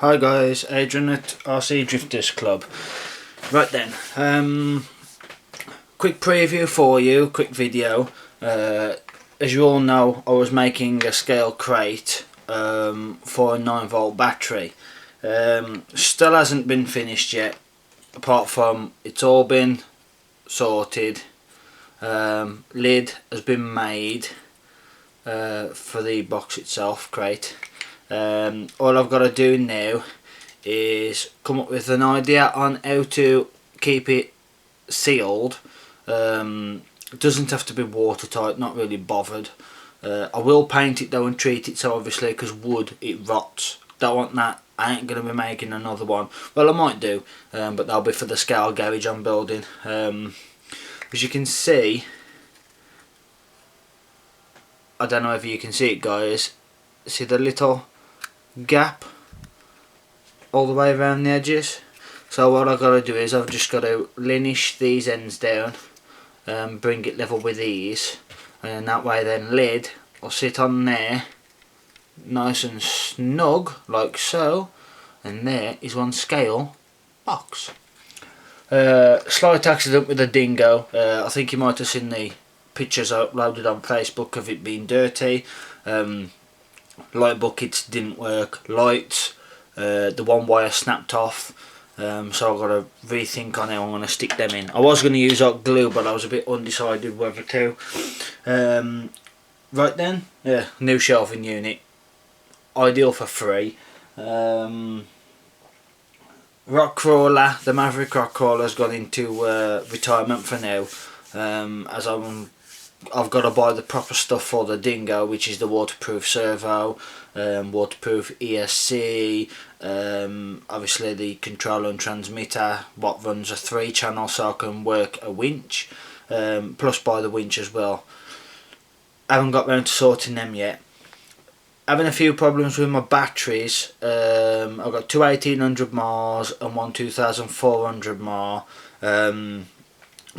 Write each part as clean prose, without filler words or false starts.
Hi guys, Adrian at RC Drifters Club. Right then, quick preview for you, quick video. As you all know, I was making a scale crate for a 9-volt battery. Still hasn't been finished yet, apart from it's all been sorted. Lid has been made for the box itself, crate. All I've got to do now is come up with an idea on how to keep it sealed. It doesn't have to be watertight, not really bothered. I will paint it though and treat it so, obviously, because wood, it rots. Don't want that. I ain't going to be making another one. Well, I might do, but that'll be for the scale garage I'm building. As you can see, I don't know if you can see it, guys. See the little gap all the way around the edges? So what I've got to do is I've just got to linish these ends down and bring it level with these, and that way then lid will sit on there nice and snug like so, and there is one scale box. Slight accident with the dingo. I think you might have seen the pictures I uploaded on Facebook of it being dirty. Light buckets didn't work, lights, the one wire snapped off, so I've got to rethink on how I'm going to stick them in. I was going to use hot glue, but I was a bit undecided whether to. Right then, yeah, new shelving unit, ideal for free. Rock crawler, the Maverick rock crawler has gone into retirement for now, as I've got to buy the proper stuff for the dingo, which is the waterproof servo, waterproof ESC, obviously the controller and transmitter, what runs a 3-channel so I can work a winch, plus buy the winch as well. I haven't got round to sorting them yet. Having a few problems with my batteries. I've got two 1800 mAhs and one 2400 mAh.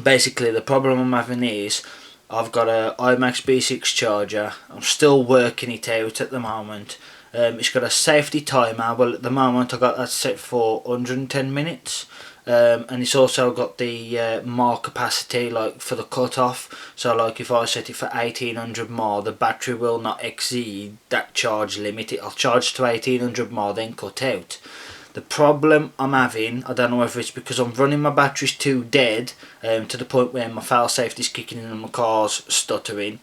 Basically the problem I'm having is I've got a IMAX B6 charger. I'm still working it out at the moment. It's got a safety timer. Well, at the moment I got that set for 110 minutes. And it's also got the mAh capacity, like for the cut-off. So like if I set it for 1800 mAh, the battery will not exceed that charge limit. It'll charge to 1800 mAh, then cut out. The problem I'm having, I don't know whether it's because I'm running my batteries too dead, to the point where my fail safety is kicking in and my car's stuttering.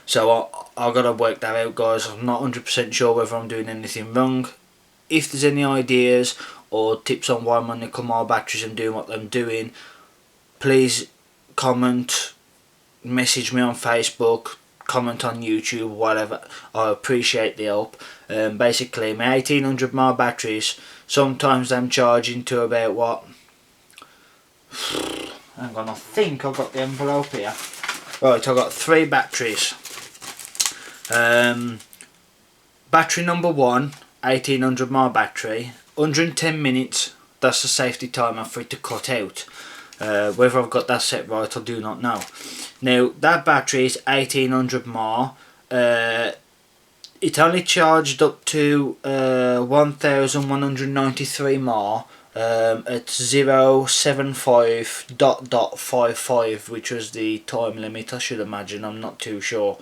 So I've got to work that out, guys. I'm not 100% sure whether I'm doing anything wrong. If there's any ideas or tips on why my nickel mAh batteries I'm doing what I'm doing, please comment, message me on Facebook, comment on YouTube, whatever. I appreciate the help. Basically my 1800 mAh batteries, sometimes I'm charging to about what, hang on, I think I've got the envelope here. Right, I've got 3 batteries. Battery number 1, 1800 mAh battery, 110 minutes, that's the safety timer for it to cut out. Whether I've got that set right I do not know. Now that battery is 1800 mAh. It only charged up to 1193 mAh at 075.55, which was the time limit, I should imagine, I'm not too sure.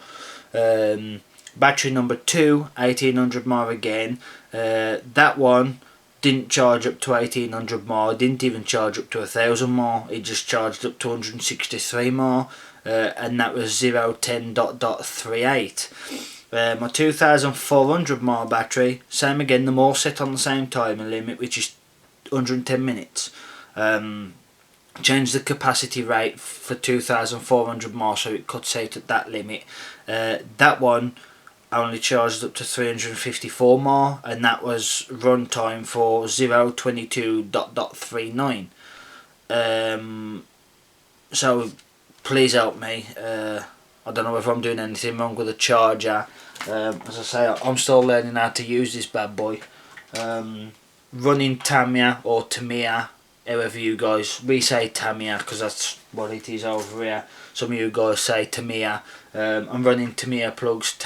Battery number 2, 1800 mAh again. That one didn't charge up to 1800 mAh, didn't even charge up to 1000 mAh, it just charged up to 163 mAh, and that was 010.38. My 2400 mAh battery, same again, them all set on the same timer limit, which is 110 minutes. Change the capacity rate for 2400 mAh so it cuts out at that limit. That one only charged up to 354 mAh, and that was run time for 022.39. So please help me. I don't know if I'm doing anything wrong with the charger. As I say, I'm still learning how to use this bad boy. Running Tamiya or Tamiya, however you guys, we say Tamiya because that's what it is over here. Some of you guys say Tamiya. I'm running Tamiya plugs,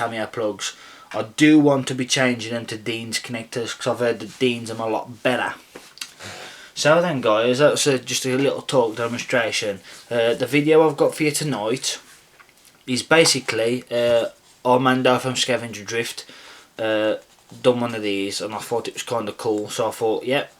I do want to be changing them to Dean's connectors because I've heard that Dean's are a lot better. So then guys, that's just a little talk demonstration. The video I've got for you tonight is basically Armando from Scavenger Drift done one of these and I thought it was kind of cool, so I thought, yep,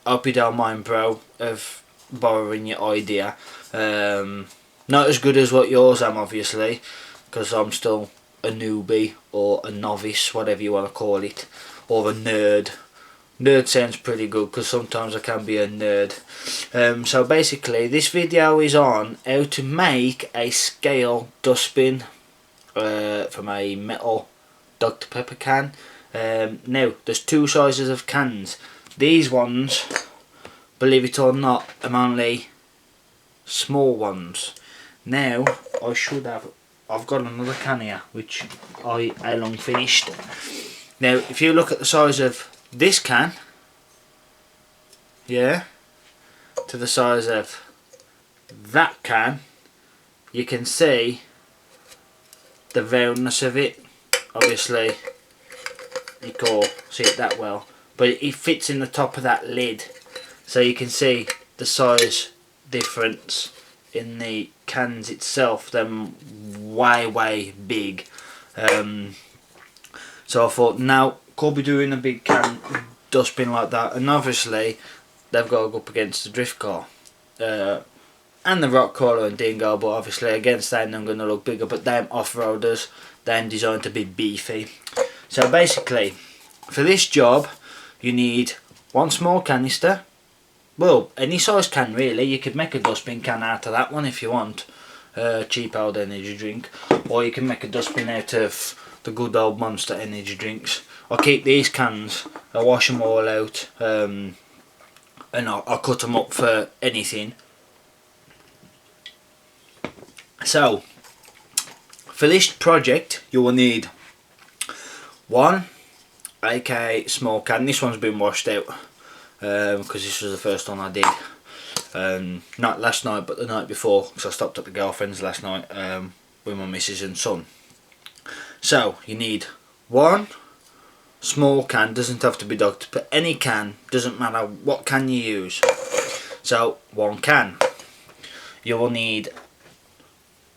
hope you don't mind bro of borrowing your idea. Not as good as what yours am obviously, because I'm still a newbie or a novice, whatever you want to call it, or a nerd. Nerd sounds pretty good because sometimes I can be a nerd. So basically this video is on how to make a scale dustbin from a metal Dr Pepper can. Now there's two sizes of cans. These ones, believe it or not, are only small ones. Now I've got another can here which I long finished. Now if you look at the size of this can, yeah, to the size of that can, you can see the roundness of it. Obviously you can't see it that well, but it fits in the top of that lid, so you can see the size difference in the cans itself. They're way big. So I thought, now could be doing a big can dustbin like that, and obviously they've got to go up against the drift car and the rock crawler and dingo, but obviously against them I'm going to look bigger, but them off-roaders, they're designed to be beefy. So basically for this job you need one small canister, well any size can really. You could make a dustbin can out of that one if you want, cheap old energy drink, or you can make a dustbin out of the good old Monster energy drinks. I keep these cans, I wash them all out, and I cut them up for anything. So for this project you will need one AK small can. This one's been washed out because this was the first one I did, not last night but the night before, because I stopped at the girlfriend's last night with my missus and son. So you need one small can, doesn't have to be Dr. but any can, doesn't matter what can you use. So one can. You will need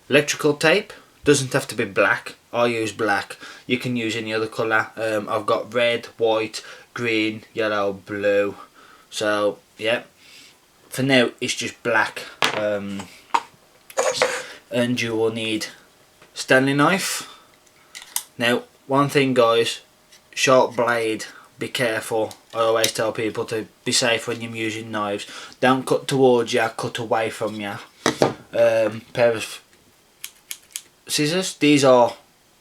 electrical tape, doesn't have to be black. I use black, you can use any other colour. I've got red, white, green, yellow, blue, so yeah, for now it's just black. And you will need Stanley knife. Now one thing guys, sharp blade, be careful. I always tell people to be safe when you're using knives. Don't cut towards you, cut away from you. Pair of scissors, these are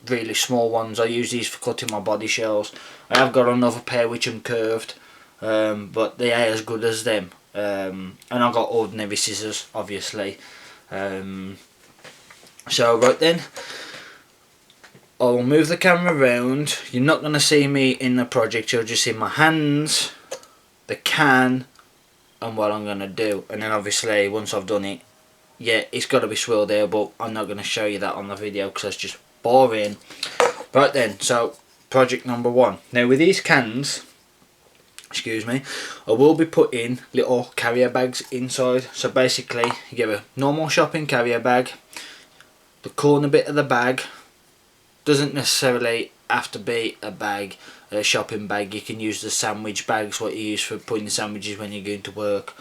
really small ones. I use these for cutting my body shells. I have got another pair which are curved, but they ain't as good as them. And I've got ordinary scissors obviously. So right then, I'll move the camera around. You're not going to see me in the project, you'll just see my hands, the can, and what I'm going to do. And then obviously once I've done it, yeah, it's got to be swirled there, but I'm not going to show you that on the video because that's just boring. Right then, so project number one. Now with these cans, excuse me, I will be putting little carrier bags inside. So basically you get a normal shopping carrier bag. The corner bit of the bag doesn't necessarily have to be a shopping bag. You can use the sandwich bags, what you use for putting the sandwiches when you're going to work.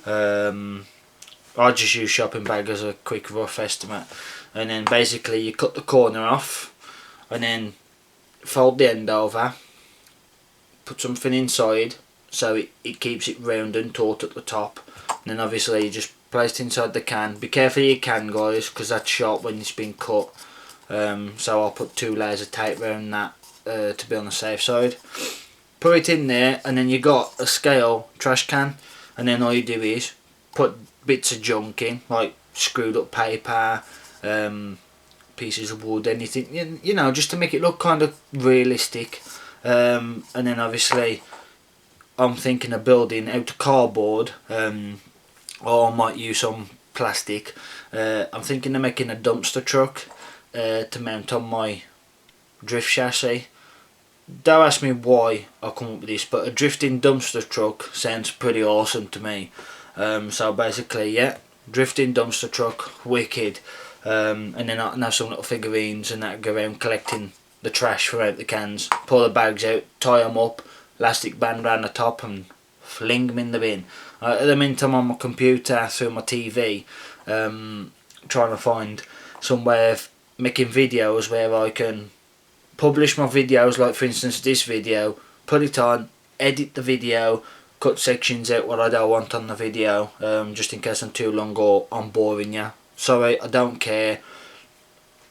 I just use shopping bag as a quick rough estimate. And then basically you cut the corner off and then fold the end over, put something inside so it keeps it round and taut at the top, and then obviously you just place it inside the can. Be careful of your can guys, because that's sharp when it's been cut. So I'll put 2 layers of tape around that to be on the safe side. Put it in there, and then you got a scale trash can, and then all you do is put bits of junk in, like screwed up paper, pieces of wood, anything, you know, just to make it look kind of realistic. And then obviously I'm thinking of building out of cardboard, or I might use some plastic. I'm thinking of making a dumpster truck to mount on my drift chassis. Don't ask me why I come up with this, but a drifting dumpster truck sounds pretty awesome to me. So basically, yeah, drifting dumpster truck, wicked. And then I can have some little figurines and that go around collecting the trash throughout the cans. Pull the bags out, tie them up, elastic band around the top and fling them in the bin. At the meantime, on my computer through my TV, trying to find some way of making videos where I can publish my videos, like for instance this video, put it on, edit the video, cut sections out what I don't want on the video, just in case I'm too long or I'm boring you. Sorry, I don't care,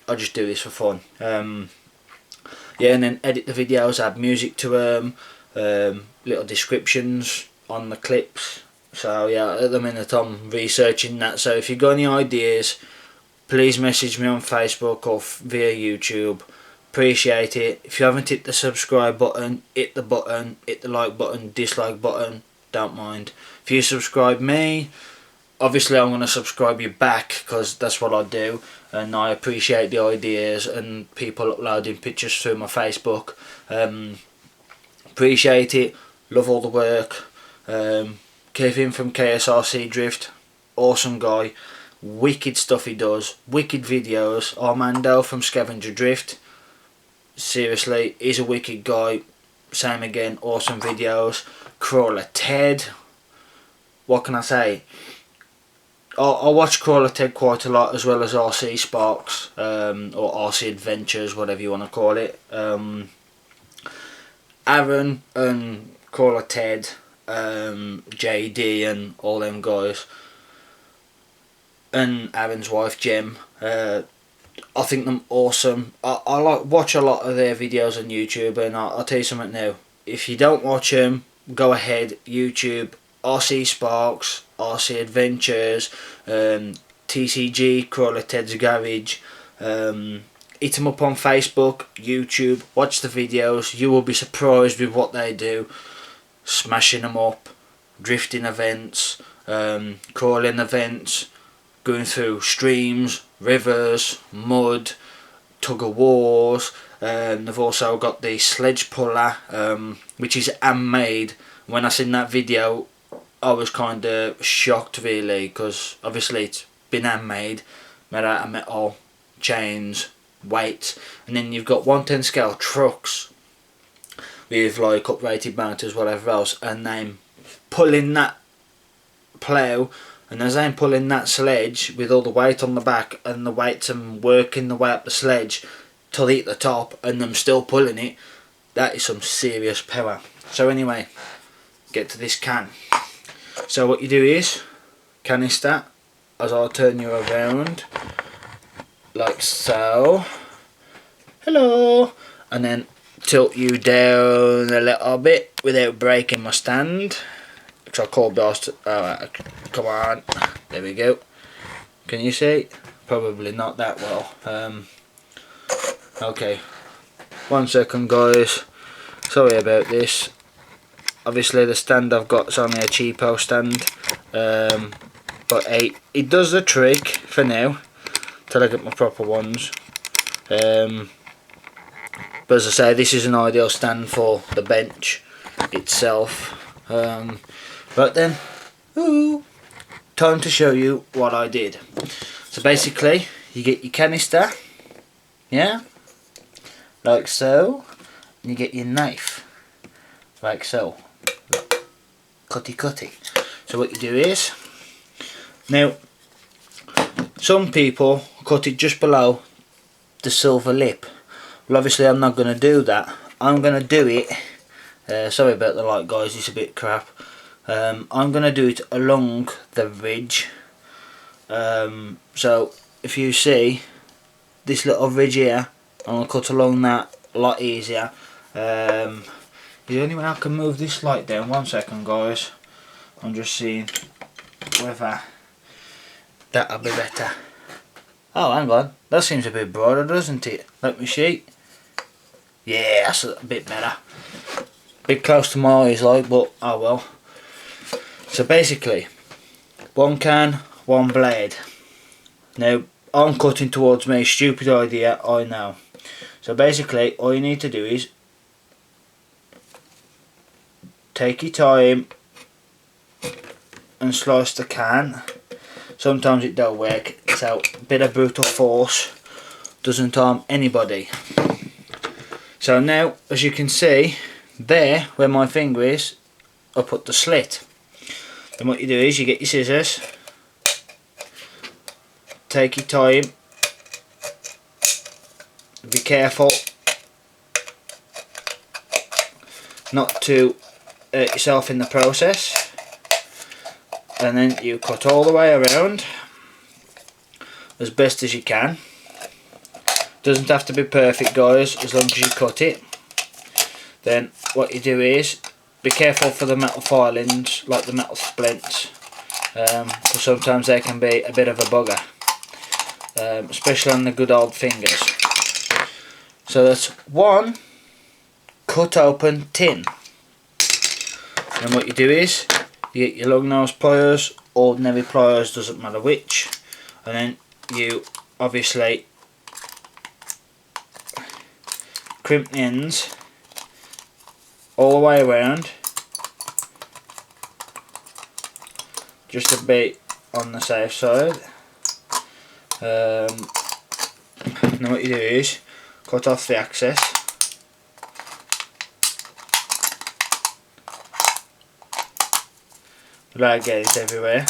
I just do this for fun. Yeah, and then edit the videos, add music to them, little descriptions on the clips. So yeah, at the minute I'm researching that, so if you've got any ideas, please message me on Facebook or via YouTube. Appreciate it. If you haven't hit the subscribe button, hit the like button, dislike button, don't mind. If you subscribe me, obviously I'm going to subscribe you back, because that's what I do, and I appreciate the ideas and people uploading pictures through my Facebook. Appreciate it, love all the work. Kevin from KSRC Drift, awesome guy, wicked stuff he does, wicked videos. Armando from Scavenger Drift, seriously, he's a wicked guy, same again, awesome videos. Crawler Ted, what can I say, I watch Crawler Ted quite a lot, as well as RC Sparks, or RC Adventures, whatever you want to call it. Aaron and Crawler Ted, JD and all them guys, and Aaron's wife Jem, I think them awesome. I like watch a lot of their videos on YouTube, and I'll tell you something now, if you don't watch them, go ahead, YouTube, RC Sparks, RC Adventures, TCG, Crawler Ted's Garage, hit them up on Facebook, YouTube, watch the videos, you will be surprised with what they do. Smashing them up, drifting events, crawling events, going through streams, rivers, mud, tug of wars. They've also got the sledge puller, which is handmade. When I seen that video, I was kind of shocked really, because obviously it's been handmade, made out of metal, chains, weights, and then you've got 110 scale trucks with like uprated motors, whatever else, and then pulling that plough, and as I'm pulling that sledge with all the weight on the back, and the weights and working the way up the sledge till they hit the top, and them still pulling it, that is some serious power. So anyway, get to this can. So what you do is, canister, as I'll turn you around, like so, hello, and then tilt you down a little bit without breaking my stand, which I'll call blast. Alright, come on, there we go. Can you see? Probably not that well. Okay, 1 second guys, sorry about this. Obviously the stand I've got is only a cheapo stand, but it does the trick for now till I get my proper ones. But as I say, this is an ideal stand for the bench itself. But then, time to show you what I did. So basically, you get your canister, yeah, like so, and you get your knife, like so, cutty. So what you do is, now, some people cut it just below the silver lip. Well, obviously I'm not going to do that. I'm going to do it, sorry about the light guys, it's a bit crap. I'm going to do it along the ridge. So if you see this little ridge here, I'm going to cut along that a lot easier. The only way I can move this light down, 1 second guys, I'm just seeing whether that'll be better. Oh, hang on, that seems a bit broader, doesn't it? Let me see. Yeah, that's a bit better. Bit close to my eyes like, but oh well. So basically, 1 can, 1 blade. Now, I'm cutting towards me, stupid idea, I know. So basically all you need to do is take your time and slice the can. Sometimes it don't work, so a bit of brutal force doesn't harm anybody. So now, as you can see, there where my finger is, I put the slit. Then what you do is you get your scissors, take your time, be careful not to hurt yourself in the process, and then you cut all the way around as best as you can. Doesn't have to be perfect, guys, as long as you cut it. Then what you do is be careful for the metal filings, like the metal splints, because sometimes they can be a bit of a bugger, especially on the good old fingers. So that's one cut open tin. And what you do is you get your long nose pliers, ordinary pliers, doesn't matter which, and then you obviously crimp the ends all the way around, just to be on the safe side. Then what you do is cut off the excess, without getting it everywhere,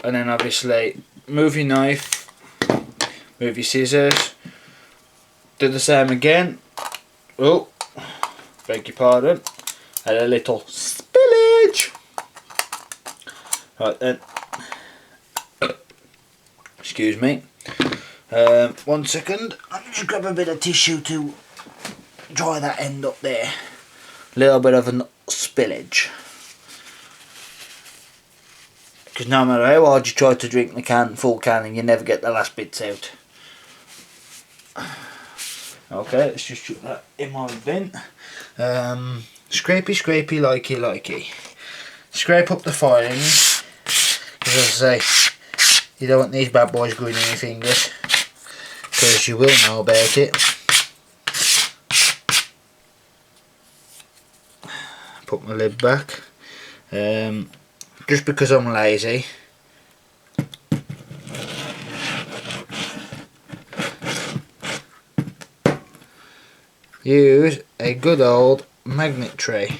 and then obviously move your knife, move your scissors, do the same again. Oh, beg your pardon, had a little spillage. Right then, excuse me, 1 second, let me just grab a bit of tissue to dry that end up there. Little bit of a spillage, because no matter how hard you try to drink the can, full can, and you never get the last bits out. Okay, let's just chuck that in my bin. Scrapey, scrapey, likey, likey. Scrape up the filings, because as I say, you don't want these bad boys going in your fingers, because you will know about it. Put my lid back, just because I'm lazy. Use a good old magnet tray.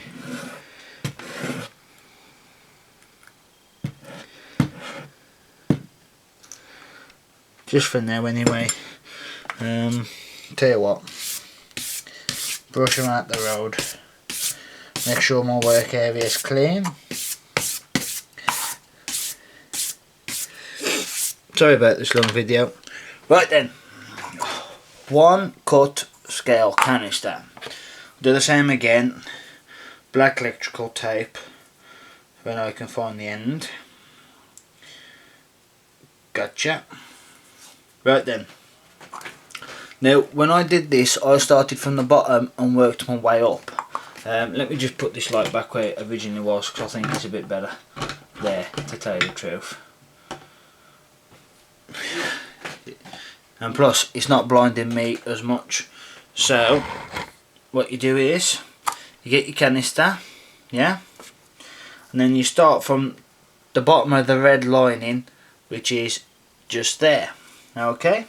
Just for now anyway. Tell you what, brush them out the road. Make sure my work area is clean. Sorry about this long video. Right then, one cut scale canister. Do the same again. Black electrical tape when I can find the end. Gotcha. Right then. Now when I did this, I started from the bottom and worked my way up. Let me just put this light back where it originally was, because I think it's a bit better there, to tell you the truth. And plus it's not blinding me as much. So what you do is you get your canister, yeah, and then you start from the bottom of the red lining, which is just there. Okay,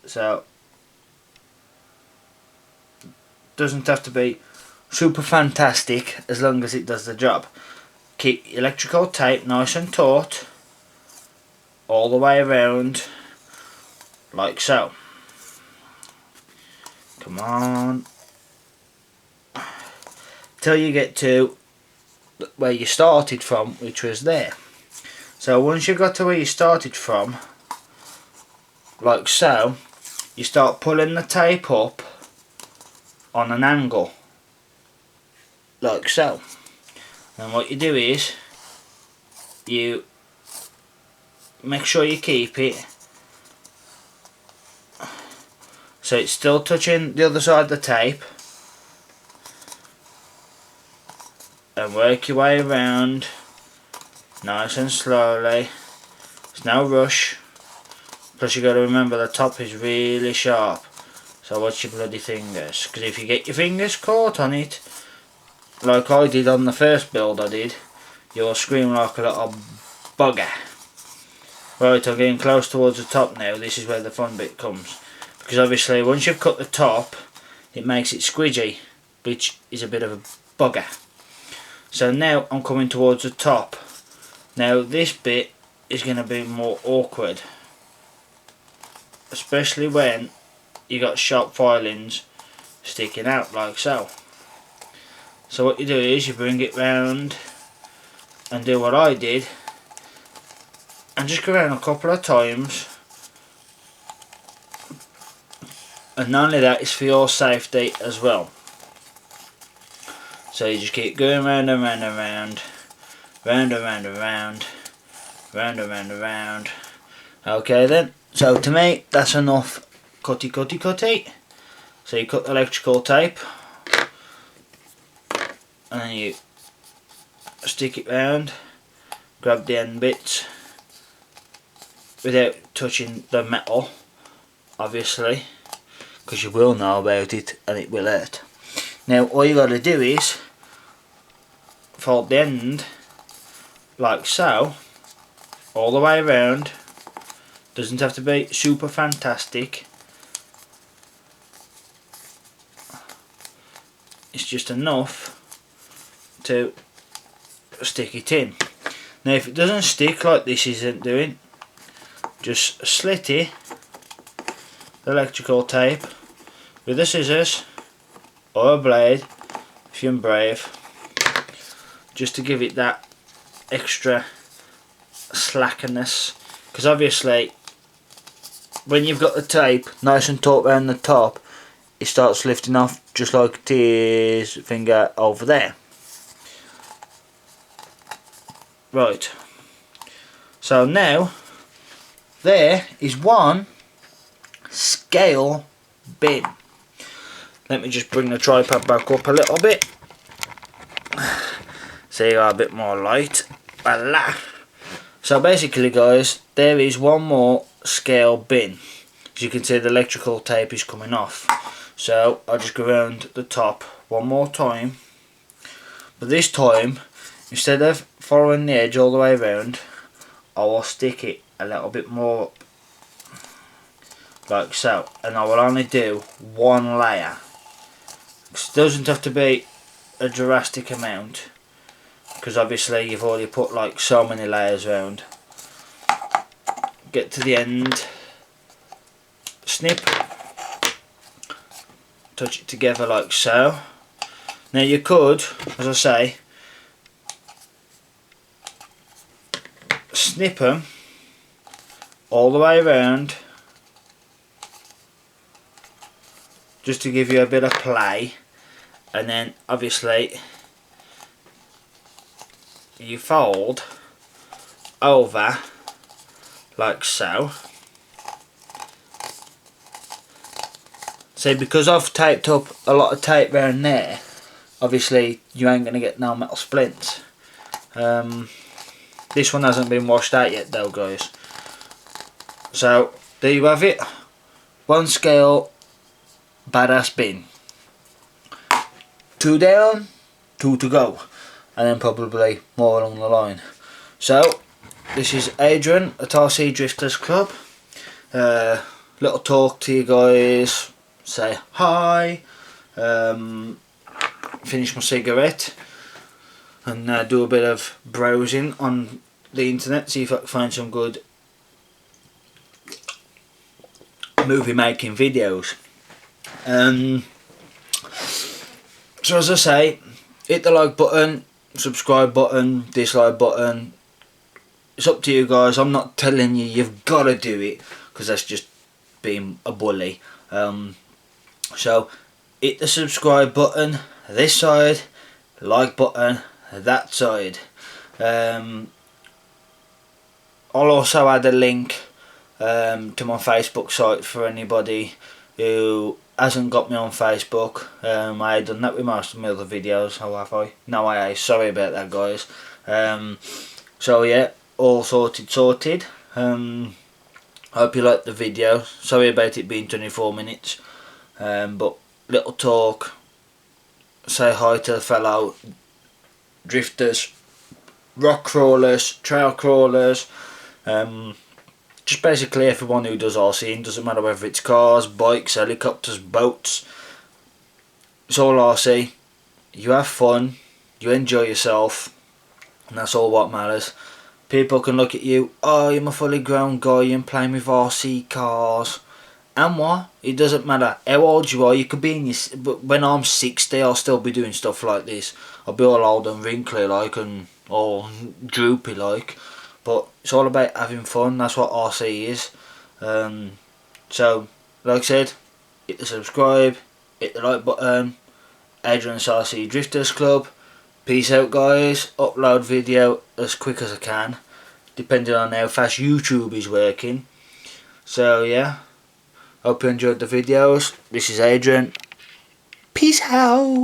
so doesn't have to be super fantastic as long as it does the job. Keep electrical tape nice and taut all the way around, like so. Come on, till you get to where you started from, which was there. So once you've got to where you started from, like so, you start pulling the tape up on an angle, like so. And what you do is you make sure you keep it so it's still touching the other side of the tape, and work your way around nice and slowly. There's no rush. Plus you got to remember the top is really sharp, so watch your bloody fingers, because if you get your fingers caught on it, like I did on the first build I did, you'll scream like a little bugger. Right, I'm getting close towards the top now. This is where the fun bit comes, because obviously once you've cut the top it makes it squidgy, which is a bit of a bugger. So now I'm coming towards the top. Now this bit is going to be more awkward, especially when you got sharp filings sticking out like so. So what you do is you bring it round and do what I did, and just go around a couple of times, and not only that, it's for your safety as well. So you just keep going round and round and round, round and round and round, round and round and round. Okay then, so to me that's enough cutty cutty cutty. So you cut the electrical tape and then you stick it round, grab the end bits without touching the metal, obviously, because you will know about it and it will hurt. Now all you got to do is fold the end like so all the way around. Doesn't have to be super fantastic, it's just enough to stick it in. Now if it doesn't stick like this isn't doing, just slit it, the electrical tape, with the scissors or a blade if you're brave, just to give it that extra slackness, because obviously when you've got the tape nice and taut around the top, it starts lifting off just like it is finger over there. Right, so now there is one scale bin. Let me just bring the tripod back up a little bit so you got a bit more light. Voila. So basically guys, there is one more scale bin. As you can see, the electrical tape is coming off, so I'll just go around the top one more time, but this time instead of following the edge all the way around, I will stick it a little bit more up like so, and I will only do one layer. It doesn't have to be a drastic amount, because obviously you've already put like so many layers around. Get to the end, snip, touch it together like so. Now you could, as I say, snip them all the way around just to give you a bit of play, and then obviously you fold over like so. See, because I've taped up a lot of tape around there, obviously you ain't going to get no metal splints. This one hasn't been washed out yet though guys. So there you have it, one scale badass bin. 2 down, 2 to go, and then probably more along the line. So this is Adrian at RC Drifters Club. Little talk to you guys, say hi, finish my cigarette, and do a bit of browsing on the internet, see if I can find some good movie making videos. So as I say, hit the like button, subscribe button, dislike button. It's up to you guys. I'm not telling you you've got to do it, because that's just being a bully. So hit the subscribe button this side, like button that side. I'll also add a link to my Facebook site for anybody who hasn't got me on Facebook. I had done that with most of my other videos. How have I? No, I ain't. Sorry about that guys. So yeah, all sorted. Hope you liked the video. Sorry about it being 24 minutes. But little talk. Say hi to the fellow drifters, rock crawlers, trail crawlers. Just basically everyone who does RCing. Doesn't matter whether it's cars, bikes, helicopters, boats. It's all RC. You have fun. You enjoy yourself. And that's all what matters. People can look at you, oh, you're a fully grown guy and playing with RC cars. And what? It doesn't matter how old you are. You could be in your... But when I'm 60, I'll still be doing stuff like this. I'll be all old and wrinkly like and all droopy like. But it's all about having fun. That's what RC is. So, like I said, hit the subscribe, hit the like button. Adrian's RC Drifters Club. Peace out, guys. Upload video as quick as I can, depending on how fast YouTube is working. So yeah, hope you enjoyed the videos. This is Adrian. Peace out.